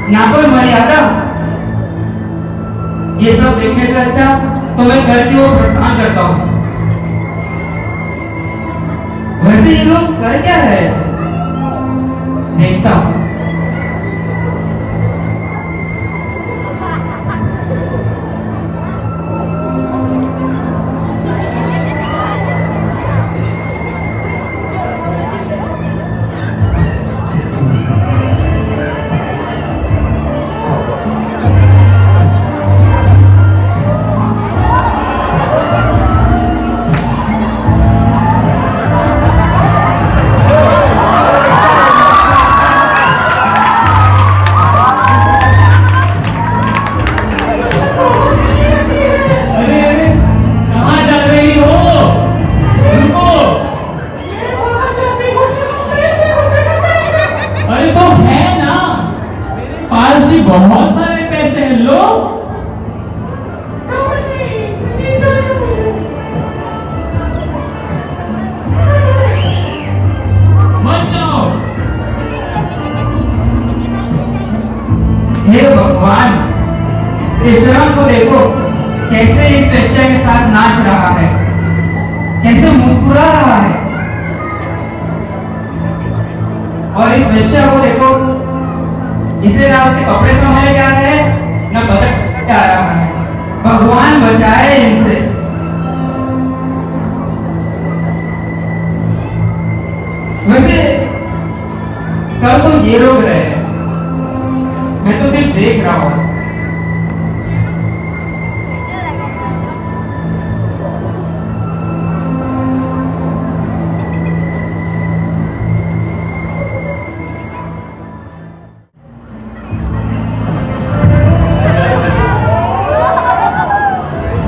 ना कोई मर्यादा। ये सब देखने से अच्छा तो मैं घर की ओर प्रस्थान करता हूँ। वैसे ये लोग कर क्या रहे हैं? देखता हूँ। बहुत सारे पैसे हैं लो। मत जाओ। हे भगवान, ईश्वरन को देखो कैसे इस वेश्या के साथ नाच रहा है, कैसे मुस्कुरा रहा है। और इस वेश्या को देखो, इसे ना उसके कपड़े संभाले जा रहे हैं, ना बदक जा रहा है। भगवान बचाए इनसे। वैसे कल तो ये लोग रहे, मैं तो सिर्फ देख रहा हूं।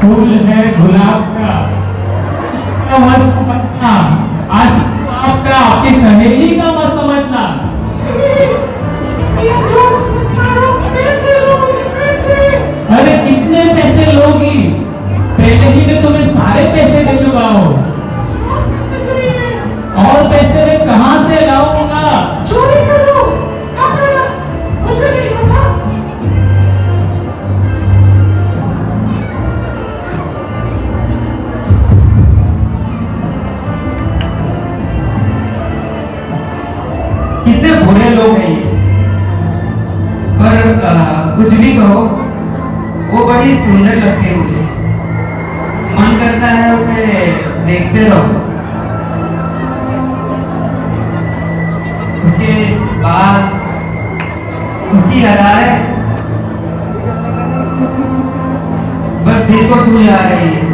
फूल है गुलाब का, मत समझना। आशिक आपका, आपकी सहेली का मत समझना। अरे कितने पैसे लोगी? पहले ही मैं तुम्हें सारे पैसे दे चुका हूँ। और पैसे मैं कहाँ से लाऊंगा? चोरी करो, मुझे नहीं पता। कितने बुरे लोग हैं ये। पर कुछ भी कहो, वो बड़ी सुंदर लगती है मुझे। मन करता है उसे देखते रहो। उसके बाल, उसकी अदाएं बस दिल को छू जा रही है।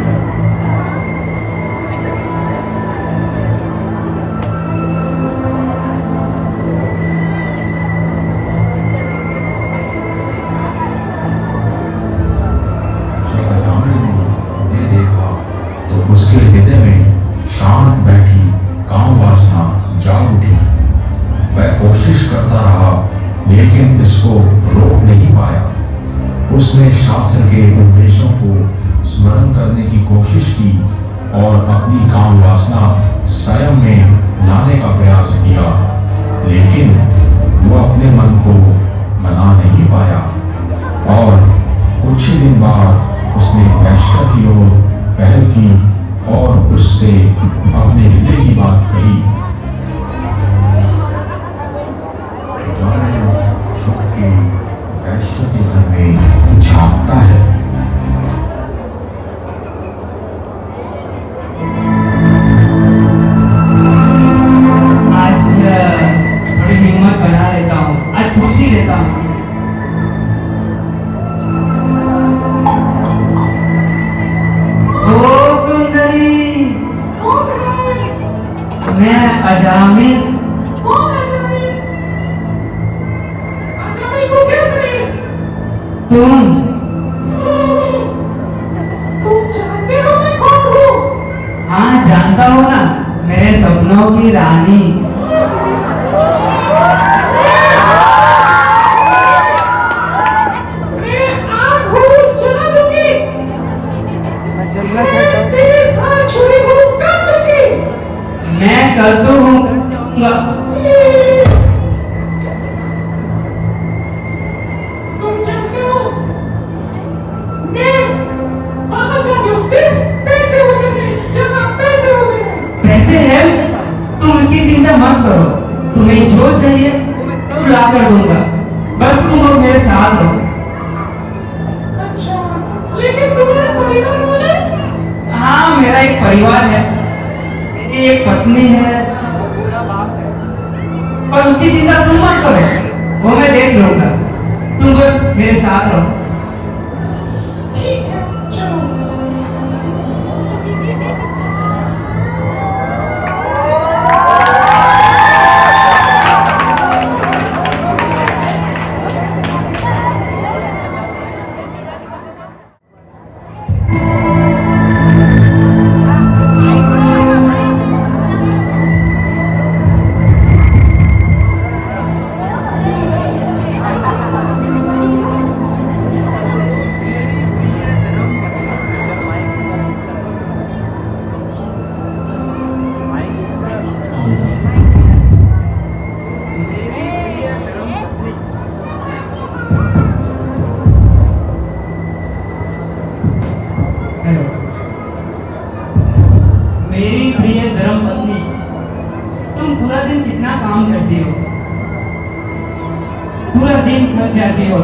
उसके हृदय में शांत बैठी काम वासना जाग उठी। वह कोशिश करता रहा लेकिन इसको रोक नहीं पाया। उसने शास्त्र के उपदेशों को स्मरण करने की कोशिश की और अपनी काम वासना स्वयं में लाने का प्रयास किया, लेकिन वो अपने मन को मना नहीं पाया। और कुछ ही दिन बाद उसने वैश्या की ओर पहल की और उससे अपने हृदय की बात कही। छुप के वैश्य के घर में झांकता है। आज थोड़ी हिम्मत बना लेता हूँ, आज पूछ ही लेता हूँ उससे। ओ सुंदरी, मैं अजामिल। कौन है अजामिल? अजामिल को क्या चाहिए? तुम जानते हो मैं कौन हूँ? हाँ जानता हो ना, मेरे सपनों की रानी। मैं आग हूँ, जला दूंगी। तेरे साथ छुरी को काट दूंगी। मैं कर तो हूँ, कर जाऊंगा। चाहिए वो मैं सब ला कर दूंगा, बस तुम लोग मेरे साथ रहो। अच्छा, लेकिन तुम्हारा परिवार वाले? हाँ, मेरा एक परिवार है, मेरी एक पत्नी है, वो पूरा बाप है, पर उसकी चिंता तुम मत करो, वो मैं देख लूंगा, तुम बस मेरे साथ रहो। ठीक है, चलो। हेलो, मेरी प्रिय धर्म पत्नी, तुम पूरा दिन कितना काम करती हो, पूरा दिन थक जाती हो,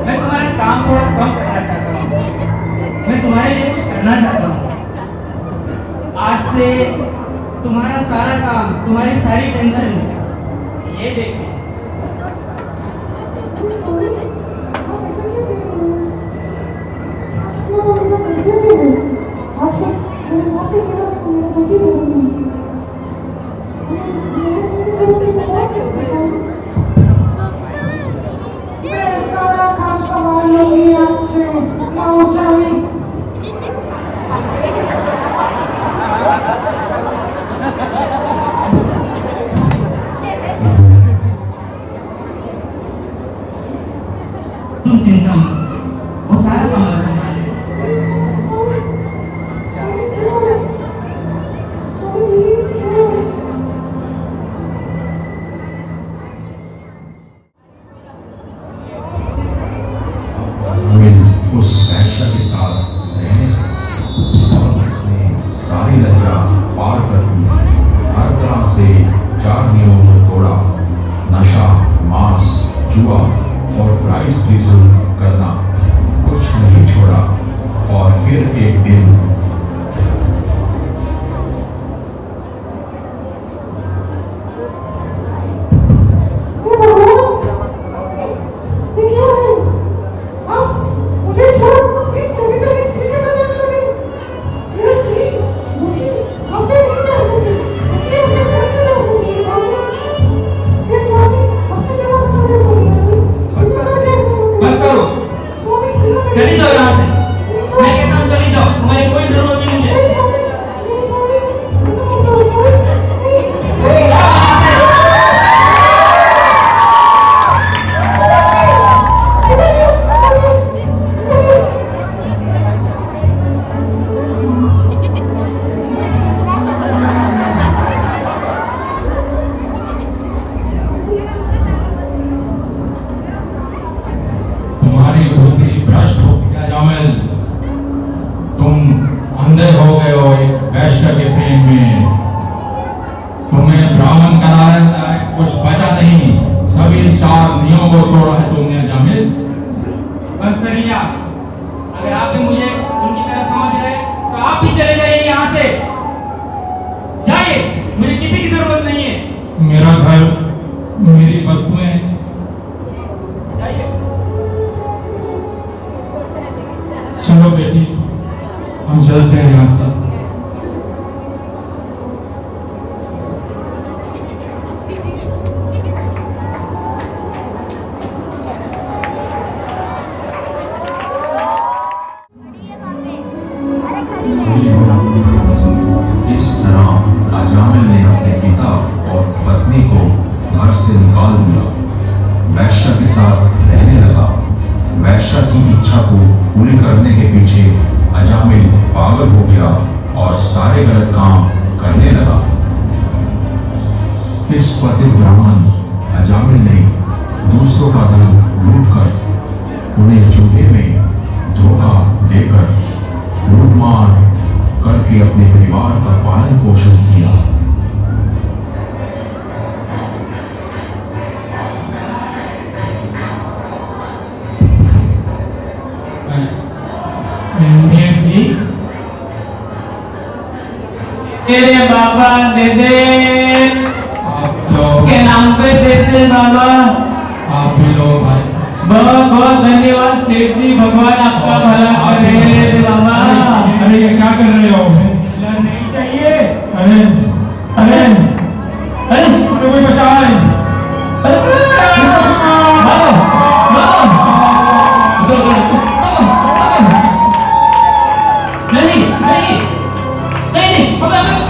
मैं तुम्हारा काम थोड़ा कम करना चाहता हूँ, मैं तुम्हारे लिए कुछ करना चाहता हूँ। आज से तुम्हारा सारा काम, तुम्हारी सारी टेंशन ये देखो। मैं सारा काम संभाल लूंगी आज से, आओ जाओ। तुम चिंता मत करो, वो सारा काम मैं संभाल लूंगा। अजामिल उस वैश्या के साथ रहने लगा और उसने सारी लज्जा पार कर दी, हर तरह से 4 नियमों को तोड़ा, नशा, मांस, जुआ और प्राइस ड्रिजल करना कुछ नहीं छोड़ा। और फिर एक दिन बस करो, चली जाओ यहाँ से, मैं कहता हूँ चली जाओ, तुम्हारी कोई जरूरत नहीं मुझे। तुम्हारी बुद्धि भ्रष्ट हो गया जामिल, तुम अंधे हो गए हो एक वैश्य के प्रेम में। तुम्हें ब्राह्मण कराने लायक कुछ बचा नहीं, सभी 4 नियमों को तोड़ा है तुमने जामिल। बस करिए आप, अगर आप भी मुझे उनकी तरह समझ रहे हैं तो आप भी चले जाइए यहाँ से, जाइए, मुझे किसी की जरूरत नहीं है। मेरा घर, मेरी वस्तुएं, जाइए। चलो बेटी, हम चलते हैं यहाँ से। इस तरह अजामिल ने अपने पिता और पत्नी को घर से निकाल दिया, वैश्या के साथ रहने लगा। वैश्या की इच्छा को पूरी करने के पीछे अजामिल पागल हो गया और सारे गलत काम करने लगा। इस पतित ब्राह्मण अजामिल ने दूसरों का धन लूटकर उन्हें चूल्हे में धोखा देकर लूटमार करके अपने परिवार का पालन पोषण किया। सेठ जी तेरे बाबा दे दे आप लो, के नाम पे दे दे बाबा। आप भी लो भाई। बहुत बहुत धन्यवाद सेठ जी, भगवान आपका भला करे बाबा। अरे ये क्या कर रहे हो? चिल्लर नहीं चाहिए। अरे अरे अरे अरे कोई बचाए। भागो भागो नहीं नहीं नहीं नहीं हमें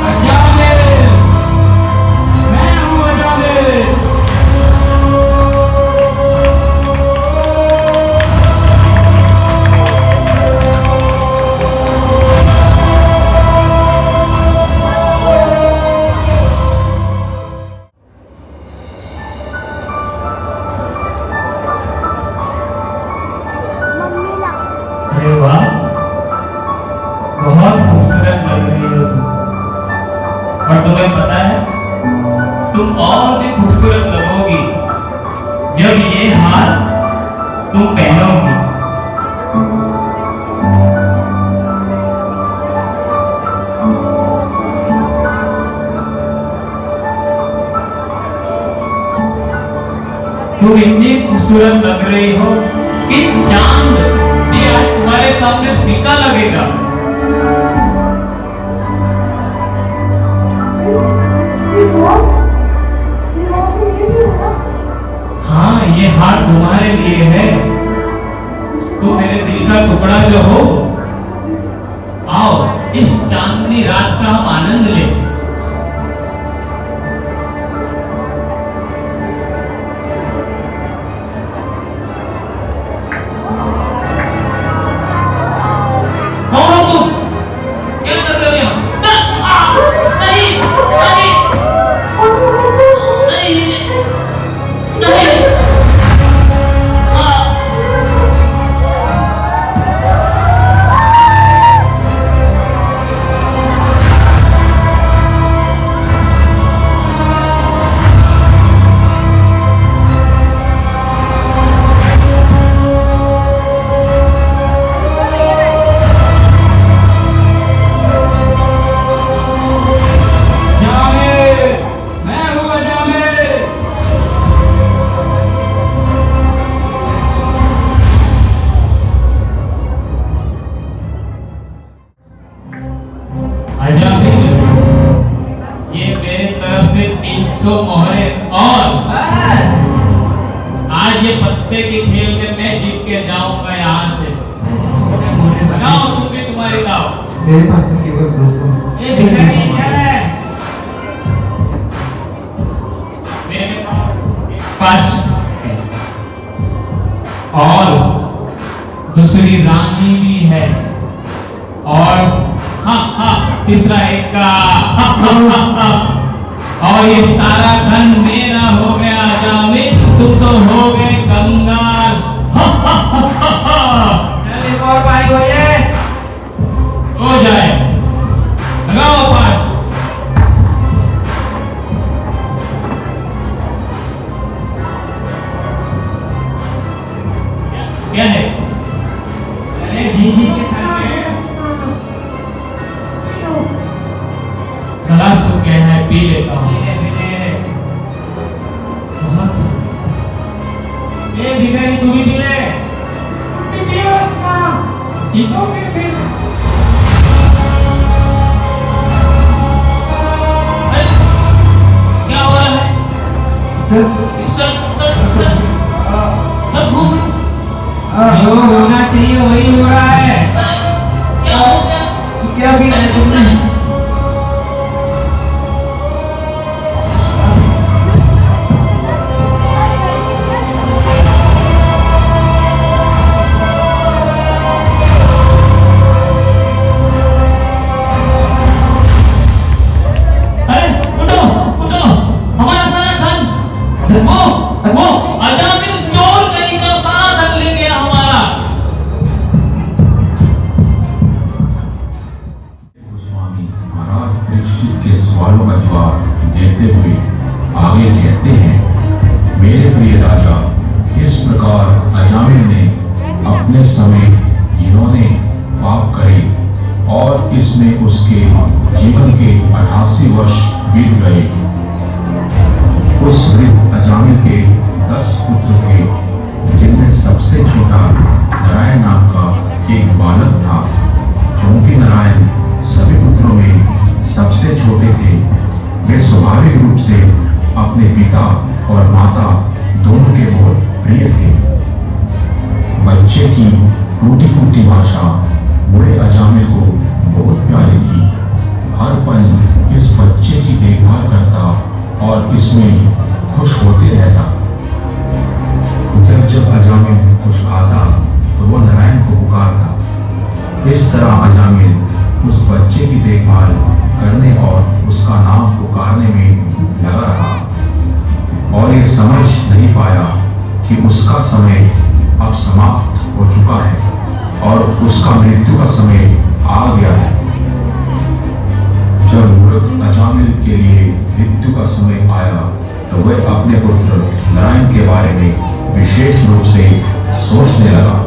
अजामिल, मैं हूँ अजामिल। अरे वाह, बहुत खूबसूरत लग रही हो तुम। और तुम्हें पता है तुम और भी खूबसूरत लगोगी जब ये हार तुम पहनोगी। तुम इतनी खूबसूरत लग रही हो कि चांद भी आज तुम्हारे सामने फीका लगेगा। हाँ, ये हार तुम्हारे लिए है। तुम मेरे दिल का टुकड़ा जो हो, आओ इस चांदनी रात का हम आनंद लें। कौन हो तुम? क्या कर रहे हो यहाँ? नहीं नहीं नहीं नहीं। अजामिल, मैं हूँ अजामिल। अजामिल, ये मेरे तरफ से 300 मोहरे और बस आज ये पत्ते के खेल में मैं जीत के जाऊंगा यहाँ से। छोटे मोटे लगाओ तुम भी तुम्हारी दाव। मेरे पास तो केवल 200। ये भिखारी क्या है? मेरे पास और दूसरी रानी भी है और हाँ हाँ तीसरा एक का और ये सारा धन मेरा हो गया अजामिल, तुम तो हो गए कंगाल। चल एक और बारी हो ये। हो जाए, लगाओ पास। क्या है? अरे जीजी के सर में गला सूख गया है, पी लेता हूँ। मिले मिले। बहुत सूख। ये भिखारी तू भी पी ले। ठीक हो? अरे, क्या हो रहा है? सब घूम जो होना चाहिए वही हो रहा है। क्या हो गया? क्या भी है तुमने? जिन्होंने पाप करे और इसमें उसके जीवन के 88 वर्ष बीत गए। उस वृद्ध अजामिल के 10 पुत्र थे, जिनमें सबसे छोटा नारायण नाम का एक बालक था। चूंकि नारायण सभी पुत्रों में सबसे छोटे थे, वे स्वाभाविक रूप से अपने पिता और माता दोनों के बहुत प्रिय थे। बच्चे की टूटी फूटी भाषा बूढ़े अजामिल को बहुत प्यारी थी। हर पल इस बच्चे की देखभाल करता और इसमें खुश होते रहता। जब जब अजामिल कुछ खाता तो वह नारायण को पुकारता। इस तरह अजामिल उस बच्चे की देखभाल करने और उसका नाम पुकारने में लगा रहा और ये समझ नहीं पाया कि उसका समय अब समाप्त हो चुका है और उसका मृत्यु का समय आ गया है। जब मूर्ख अजामिल के लिए मृत्यु का समय आया तो वह अपने पुत्र नारायण के बारे में विशेष रूप से सोचने लगा।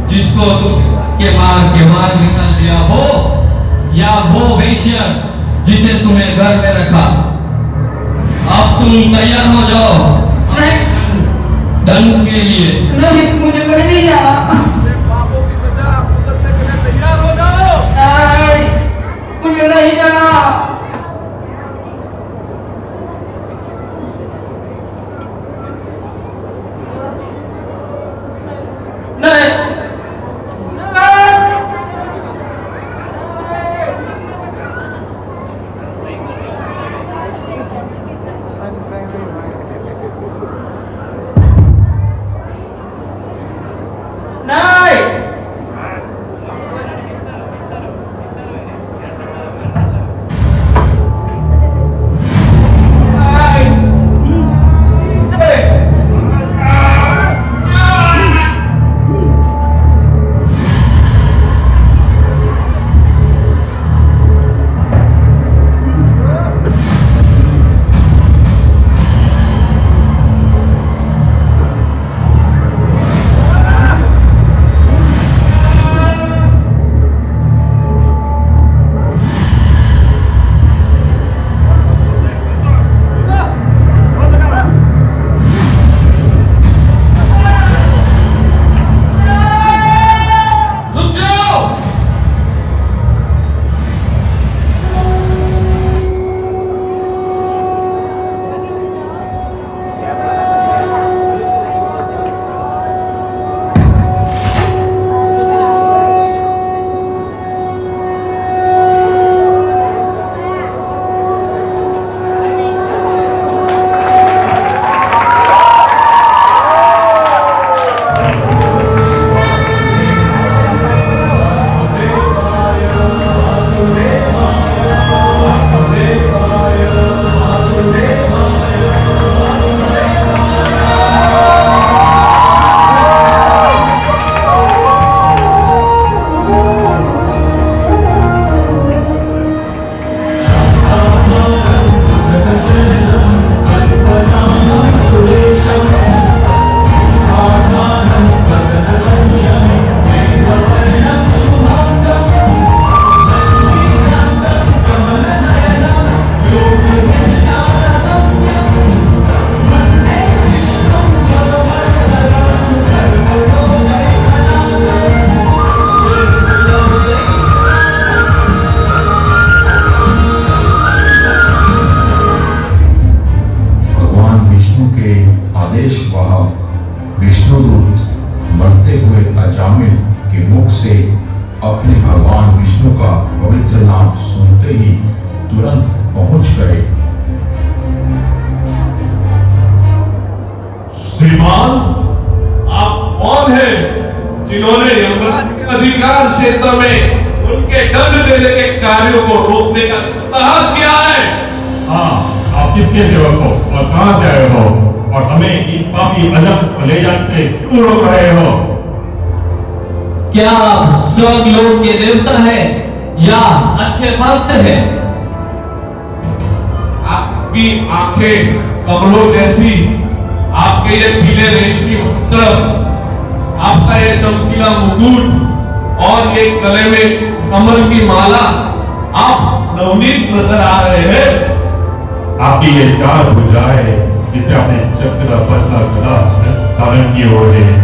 जिसको तुम के मार निकाल दिया हो, या वो वेश्या जिसे तुम्हें घर में रखा। अब तुम तैयार हो जाओ दंड के लिए। नहीं, मुझे कहीं नहीं जाना। पापों की सजा भुगतने के लिए तैयार हो जाओ। नहीं, मुझे नहीं जाना। भगवान विष्णु का पवित्र नाम सुनते ही तुरंत पहुंच गए। श्रीमान, आप कौन हैं जिन्होंने यमराज के अधिकार क्षेत्र में उनके दंड देने के कार्यों को रोकने का साहस किया है? हाँ, आप किसके सेवक हो और कहां से आए हो और हमें इस पापी अजब को ले जाने से क्यों रोक रहे हो? क्या आप स्वर्गलोक के देवता हैं या अच्छे भक्त हैं? आपकी आंखें कमलों जैसी, आपके ये पीले रेशमी वस्त्र, आपका ये चमकीला मुकुट और ये गले में कमल की माला, आप नवनीत नजर आ रहे हैं। आपकी ये चार भुजाएं जिसे आपने चक्र पतला गदा धारण किए हुए हैं।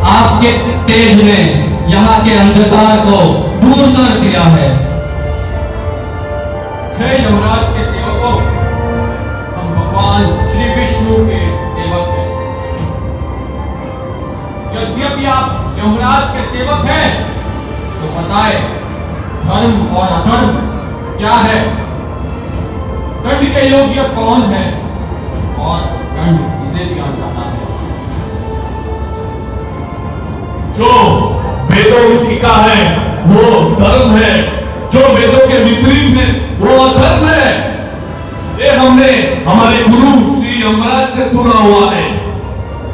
आपके तेज ने यहाँ के अंधकार को दूर कर दिया है। हे यमराज के सेवकों, हम भगवान श्री विष्णु के सेवक हैं। यद्यपि आप यमराज के सेवक हैं, तो बताएं धर्म और अधर्म क्या है? दंड के योग्य कौन है और दंड किसे दिया जाता है? जो वेदों में लिखा है वो धर्म है, जो वेदों के विपरीत है वो अधर्म है। ये हमने हमारे गुरु श्री यमराज से सुना हुआ है।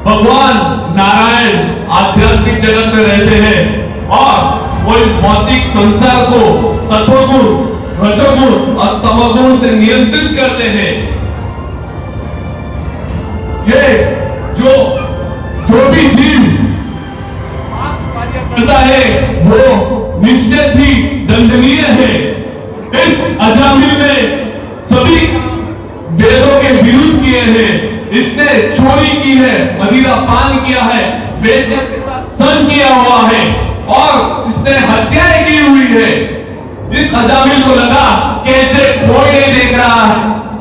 भगवान नारायण आध्यात्मिक जगत में रहते हैं और वो इस भौतिक संसार को सत्वगुण, रजोगुण और तमोगुण से नियंत्रित करते हैं। ये जो भी जीव करता है वो निश्चित ही दंडनीय है। इस अजामिल ने सभी वेदों के विरुद्ध किए हैं। इसने चोरी की है, मदिरा पान किया है, वेश्या के साथ सन किया हुआ है और इसने हत्याएं की हुई है। इस अजामिल को लगा कैसे कोई नहीं देख रहा है,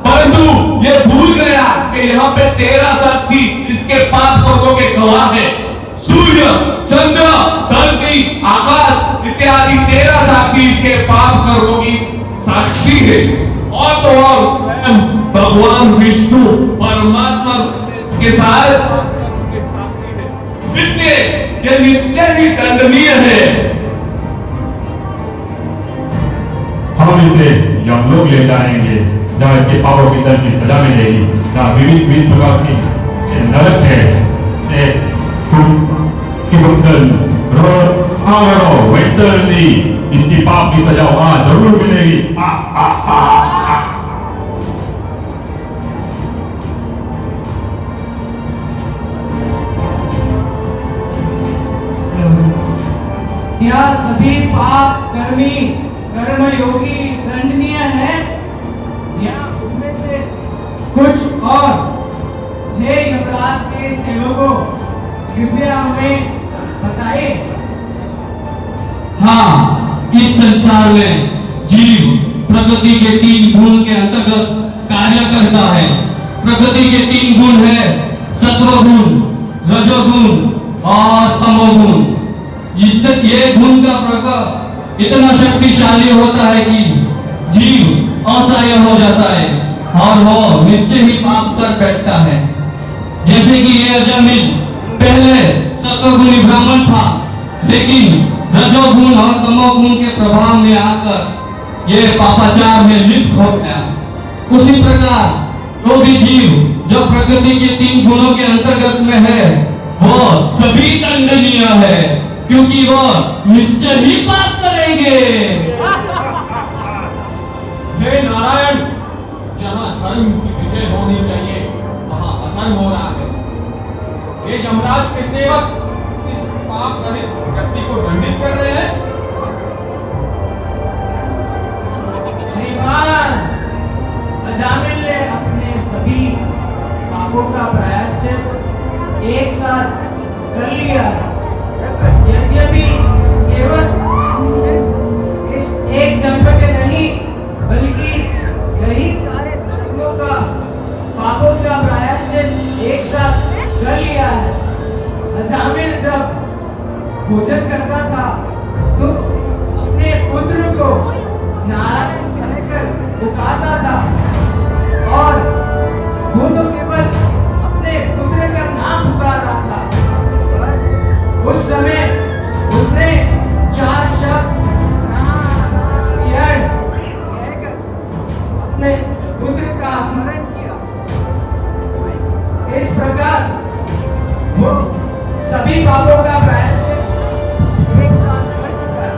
परंतु ये भूल गया कि यहाँ पे 13 साक्षी इसके पाप कर्मों के गवाह है। सूर्य, चंद्र, धरती, आकाश इत्यादि 13 साक्षी इसके पाप कर्मों की साक्षी है। और तो और स्वयं भगवान विष्णु परमात्मा के साथ साक्षी है। इसलिए यह निश्चय ही दंडनीय है। हम इसे यमलोक ले जाएंगे जहाँ इसके पापों की दंड की सजा मिलेगी, जहाँ विविध प्रकार की नरक है, इसकी पाप की सजा वहां जरूर मिलेगी। क्या सभी पाप कर्मी कर्मयोगी दंडनीय है या उनमें से कुछ और? हे यमराज के सेवकों, कृपया हमें बताइए। हाँ, इस संसार में जीव प्रकृति के 3 गुण के अंतर्गत कार्य करता है। प्रकृति के 3 गुण है सत्वगुण, रजोगुण और तमोगुण। ये गुण का प्रभाव इतना शक्तिशाली होता है कि जीव असहाय हो जाता है और वो निश्चय ही पाप कर बैठता है। जैसे कि ये अजामिल पहले सत्वगुणी ब्राह्मण था, लेकिन रजोगुण और तमोगुण के प्रभाव में आकर ये पापाचार में लिप्त हो गया। उसी प्रकार जो भी जीव जो प्रकृति के 3 गुणों के अंतर्गत में है वो सभी दंडनीय है, क्योंकि वो निश्चय ही पाप करेंगे। हे नारायण, जहां धर्म की विजय होनी चाहिए वहां अधर्म हो रहा है। ये यमराज के सेवक इस पाप रहित व्यक्ति को दंडित कर रहे हैं। श्रीमान, अजामिल ने अपने सभी पापों का प्रायश्चित एक साथ कर लिया है। यद्यपि केवल इस एक जन्म के नहीं बल्कि कई सारे जन्मों का पापों का प्रायश्चित एक साथ कर लिया है। अजामिल भोजन करता था तो अपने पुत्र को नारायण कहकर पुकारता था, और वो तो केवल अपने पुत्र का नाम पुकार रहा था। उस समय उसने 4 शब्द नारायण कहकर अपने पुत्र का स्मरण किया। इस प्रकार वो सभी पापों का प्रायश्चित एक साथ कर चुका है।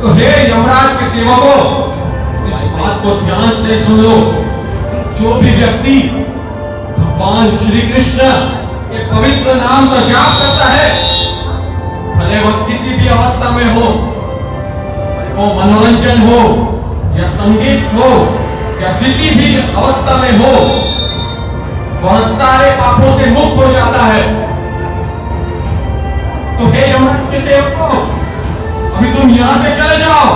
तो हे यमराज के सेवकों, इस बात को ध्यान से सुन लो। जो भी व्यक्ति भगवान श्री कृष्ण के पवित्र नाम का जाप करता है, भले वह किसी भी अवस्था में हो, वो मनोरंजन हो या संगीत हो या किसी भी अवस्था में हो, वह सारे पापों से मुक्त हो जाता है। तो हे यमराज के सेवकों, अभी तुम यहां से चले जाओ।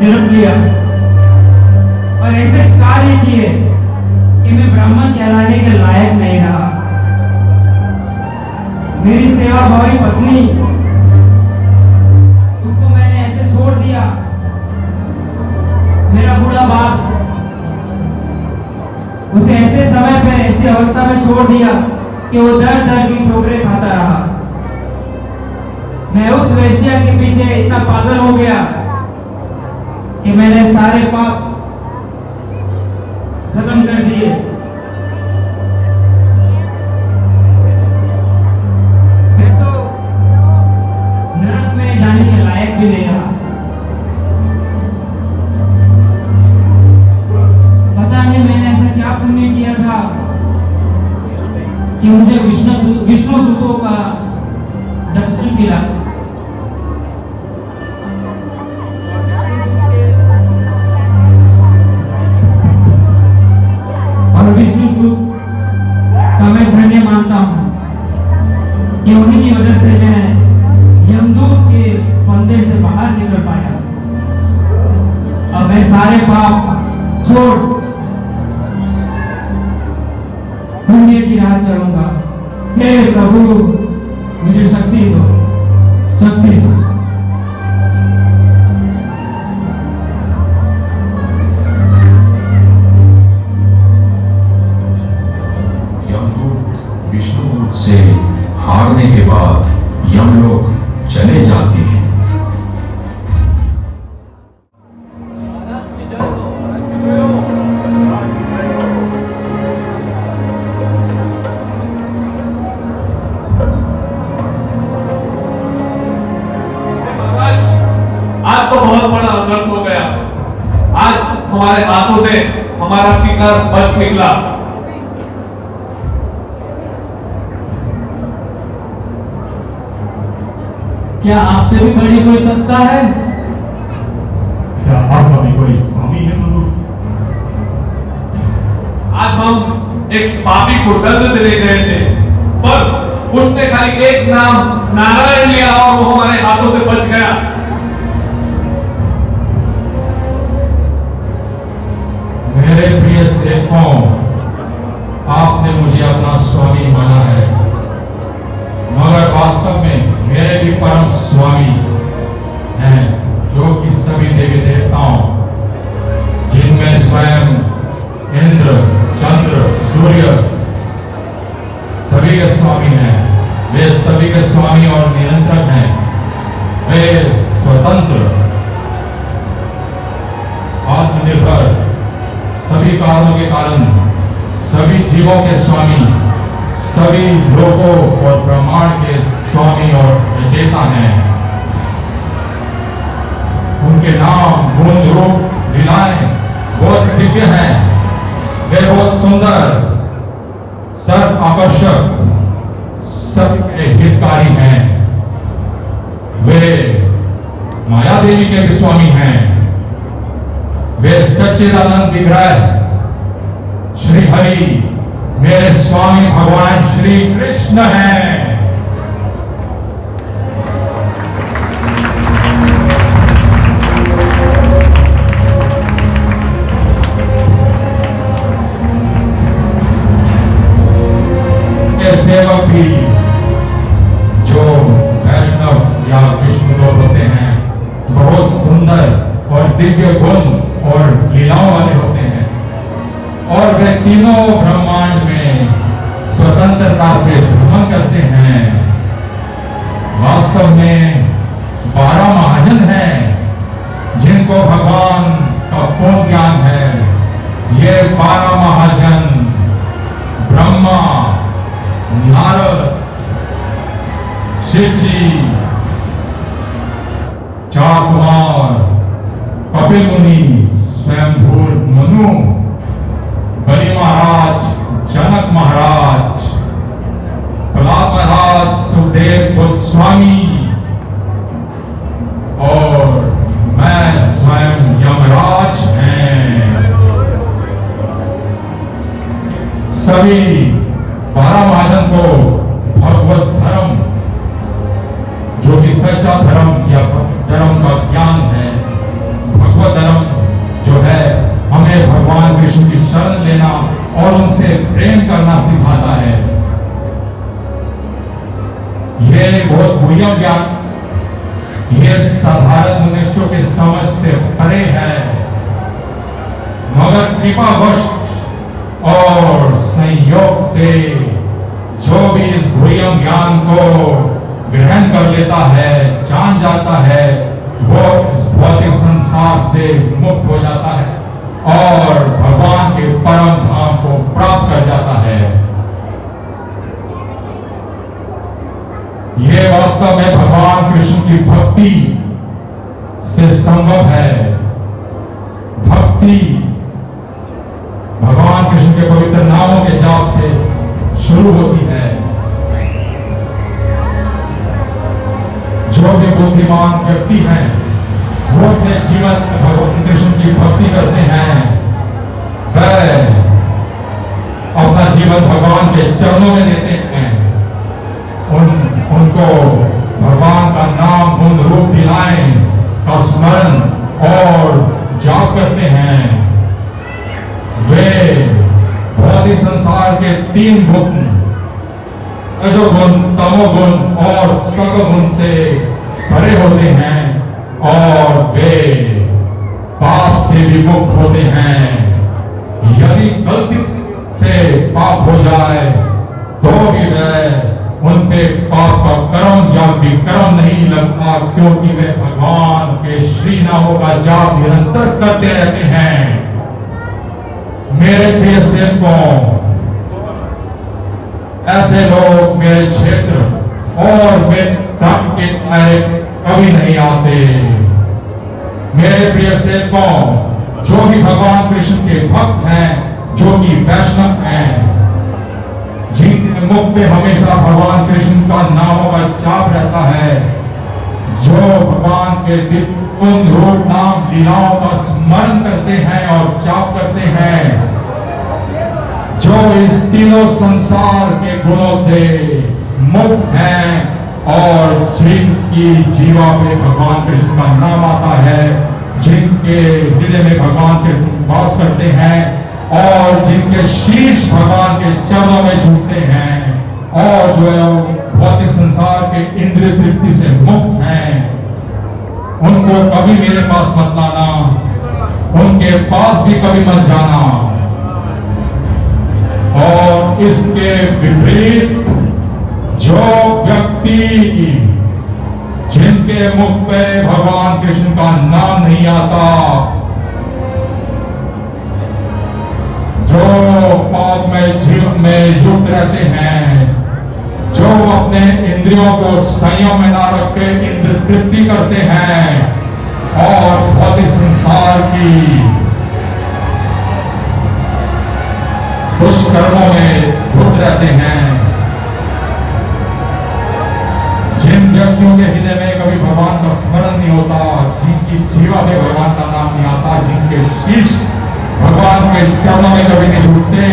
जन्म लिया और ऐसे कार्य किए कि मैं ब्राह्मण कहलाने के लायक नहीं रहा। मेरी सेवा भावी पत्नी, उसको मैंने ऐसे छोड़ दिया। मेरा बूढ़ा बाप, उसे ऐसे समय पे ऐसी अवस्था में छोड़ दिया कि वो दर दर की ठोकरें खाता रहा। मैं उस वेश्या के पीछे इतना पागल हो गया कि मैंने सारे पाप खत्म कर दिए। मैं तो नरक में जाने के लायक भी नहीं रहा। पता नहीं मैंने ऐसा क्या पुण्य किया था कि मुझे विष्णु दूतों का दर्शन मिला। विष्णु दूत का मैं धन्य मानता हूं कि उन्हीं की वजह से मैं यमदूत के फंदे से बाहर निकल पाया। अब मैं सारे पाप छोड़ पुण्य की राह चलूंगा। हे प्रभु, मुझे शक्ति दो, शक्ति दो। से हारने के बाद यमलोक चले जाते हैं। आज तो बहुत बड़ा अनर्थ हो गया। आज हमारे हाथों से हमारा शिकार बच निकला। क्या आपसे भी बड़ी कोई सत्ता है? क्या आपका भी कोई स्वामी है प्रभु? आज हम एक पापी को दंड देने गए थे, पर उसने खाली एक नाम नारायण लिया और वो हमारे हाथों से बच गया। मेरे प्रिय सेवकों, आपने मुझे अपना स्वामी माना है, मगर वास्तव में मेरे भी परम स्वामी हैं, जो कि सभी देवी देवताओं, जिनमें स्वयं इंद्र, वे सभी के स्वामी और नियंत्रक हैं। वे स्वतंत्र, आत्मनिर्भर, सभी कारणों के कारण सभी जीवों के स्वामी, सभी लोगों और ब्रह्मांड के स्वामी और विजेता हैं। उनके नाम, गुण, रूप, लीलाएं बहुत दिव्य हैं। वे बहुत सुंदर, सर्व आकर्षक, सबके हितकारी हैं। वे माया देवी के भी स्वामी हैं। वे सच्चिदानंद विग्रह श्री हरि, मेरे स्वामी भगवान श्री कृष्ण हैं। के सेवक भी जो वैष्णव या विष्णुदूत होते हैं, बहुत सुंदर और दिव्य गुण और लीलाओं वाले होते हैं, और वे तीनों ब्रह्मांड में स्वतंत्रता से भ्रमण करते हैं। वास्तव में 12 महाजन हैं जिनको भगवान का पूर्ण ज्ञान है। ये 12 महाजन ब्रह्मा, नारद, शिव जी, 4 कुमार, कपिल मुनि, स्वयंभू मनु, बलि महाराज, जनक महाराज, प्रहलाद महाराज, सुखदेव गोस्वामी और मैं स्वयं यमराज हैं। सभी 12 महाजन को भगवत धर्म, जो कि सच्चा धर्म या धर्म का ज्ञान है, भगवत धर्म जो है हमें भगवान कृष्ण की शरण लेना और उनसे प्रेम करना सिखाता है। यह बहुत गुह्यम ज्ञान, यह साधारण मनुष्यों के समझ से परे है, मगर कृपावश और संयोग से जो भी इस गुह्यम ज्ञान को ग्रहण कर लेता है, जान जाता है, वो इस भौतिक संसार से मुक्त हो जाता है और भगवान के परम धाम को प्राप्त कर जाता है। यह वास्तव में भगवान कृष्ण की भक्ति से संभव है। भक्ति भगवान कृष्ण के पवित्र नामों के जाप से शुरू होती है। जो भी बुद्धिमान व्यक्ति हैं वो अपने जीवन में भगवान कृष्ण की भक्ति करते हैं, वह अपना जीवन भगवान के चरणों में देते हैं। उनको भगवान का नाम, गुण, रूप, लीलाएं का स्मरण और जाप करते हैं। वे भौतिक संसार के 3 गुण, रजोगुण, तमोगुण और सत्वगुण से भरे होते हैं और वे पाप से भी मुक्त होते हैं। यदि गलती से पाप हो जाए तो भी वह उन पे पाप का कर्म या विक्रम नहीं लगता, क्योंकि वे भगवान के श्री नामों का जाप निरंतर करते रहते हैं। मेरे प्रिय सेवकों, ऐसे लोग मेरे क्षेत्र और मेरे धर्म के कभी नहीं आते। मेरे प्रिय सेवकों, जो भी भगवान कृष्ण के भक्त हैं, जो कि वैष्णव हैं, जिनके मुख पे हमेशा भगवान कृष्ण का नामों का जाप रहता है, जो भगवान के दिव्य रूप, नाम, लीलाओं का स्मरण करते हैं और जाप करते हैं, जो इस तीनों संसार के गुणों से मुक्त हैं और जिनकी जीवा पे भगवान कृष्ण का नाम आता है, जिनके हृदय में भगवान कृष्ण वास करते हैं और जिनके शीश भगवान के चरणों में झुकते हैं और जो भौतिक संसार के इंद्रिय तृप्ति से मुक्त हैं, उनको कभी मेरे पास मत लाना, उनके पास भी कभी मत जाना। और इसके विपरीत जो व्यक्ति जिनके मुख पे भगवान कृष्ण का नाम नहीं आता, जो पाप में जीवन में युक्त रहते हैं, जो अपने इंद्रियों को संयम में ना रख के इंद्र तृप्ति करते हैं और भौतिक संसार की दुष्कर्मों में धुत रहते हैं, जिन व्यक्तियों के हृदय में कभी भगवान का स्मरण नहीं होता, जिनकी जीवा में भगवान का नाम नहीं आता, जिनके शीश भगवान के चरणों में कभी नहीं झुकते,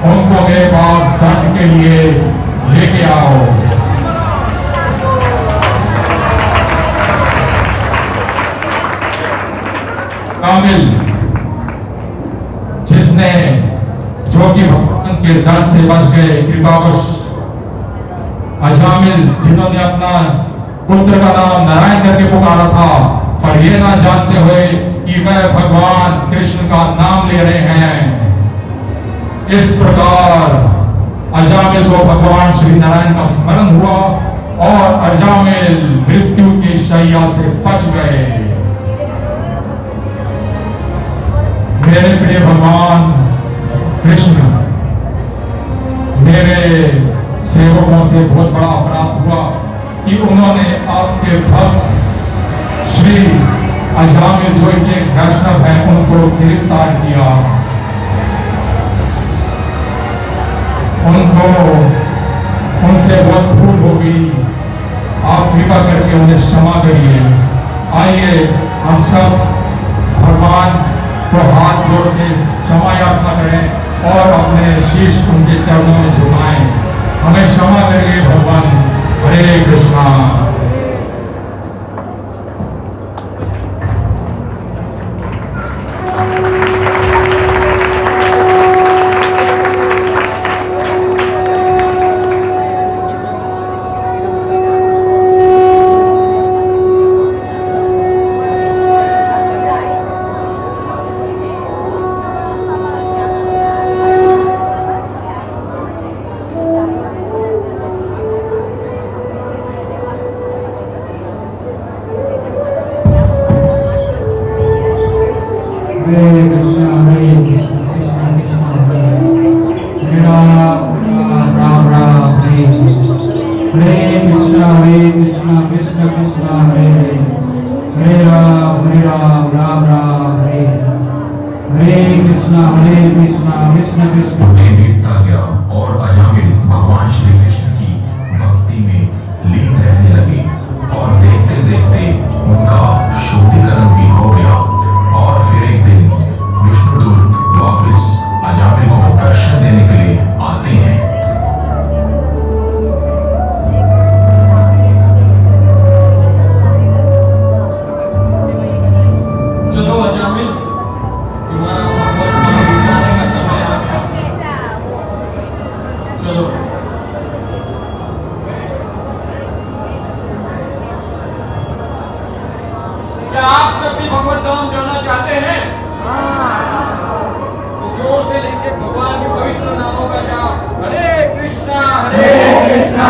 उनको मेरे पास दंड के लिए लेके आओ। कामिल, जिसने जो कि भगवान के दंड से बच गए, कृपावश अजामिल, जिन्होंने अपना पुत्र का नाम नारायण करके पुकारा था, पर ये ना जानते हुए कि वह भगवान कृष्ण का नाम ले रहे हैं, इस प्रकार अजामिल को भगवान श्री नारायण का स्मरण हुआ और अजामिल मृत्यु की शैया से बच गए। मेरे प्रिय भगवान कृष्ण, मेरे सेवकों से बहुत बड़ा अपराध हुआ कि उन्होंने आपके भक्त श्री अजामिल जो कि एक वैष्णव है, उनको गिरफ्तार किया, उनको उनसे बहुत भूल हो गई। आप कृपा करके उन्हें क्षमा करिए। आइए हम सब भगवान को हाथ जोड़ के क्षमा याचना करें और अपने शीश उनके चरणों में झुकाएं। हमें क्षमा करिए भगवान। हरे कृष्णा। समय बीतता गया और अजामिल भगवान श्री कृष्ण की भक्ति में लीन रहने लगे और देखते देखते उनका शुद्धिकरण भी हो गया। और फिर एक दिन विष्णुदूत वापस अजामिल को दर्शन देने के लिए आते हैं। चलो अजामिल, तुम्हारा जाने का समय आ गया। चलो। क्या आप सब भी भगवत धाम जाना चाहते हैं? तो जोर से लेके भगवान के पवित्र नामों का जाप। हरे कृष्णा हरे कृष्णा